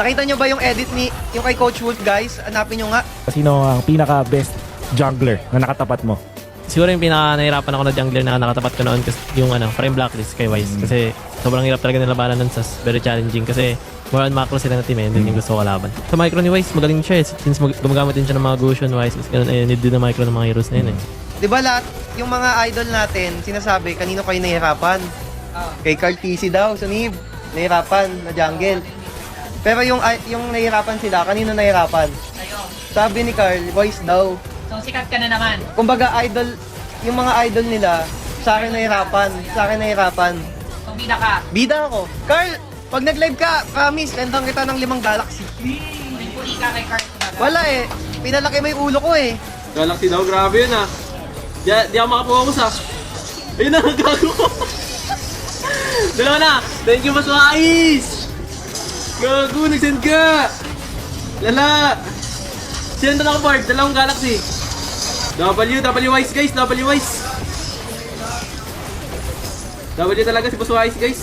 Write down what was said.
Nakita nyo ba yung edit yung kay Coach Wolf, guys? Hanapin nyo nga. Sino ang pinaka-best jungler na nakatapat mo? Siguro yung pinaka-nahirapan ako na jungler na nakatapat ko noon kasi yung frame blacklist kay Wise. Kasi sobrang hirap talaga nilabanan nun sa very challenging kasi more on macro sila na team eh. Hindi yung gusto ko kalaban. Sa micro ni Wise, magaling siya eh. Since gumagamit din siya ng mga Gusion Wise, ganun eh, need din na micro ng mga heroes na yun eh. Di ba lahat, yung mga idol natin, sinasabi, kanino kayo nahihirapan? Kay Carl TC daw, Sunib, nahihirapan na jungle. Pero yung nahihirapan sila, kanino nahihirapan? Sabi ni Carl, Wise daw. So, sikat ka na naman. Kumbaga idol, yung mga idol nila, sa akin nahihirapan. So, bida ka. Bida ako. Carl, pag nag-live ka, promise, rentang kita ng 5 Galaxy. Puli ka kay Kurt. Wala eh, pinalaki mo yung ulo ko eh. Galaxy daw, grabe yun ah. Di ako makapokus ah. Ayun na, gago ko. Dalawa na. Thank you, Mas Wais. Gago, nag-send ka. Lala. Send na ako, Bard. 2 Galaxy. W Wise guys, W Wise. W talaga si Boss Wise guys.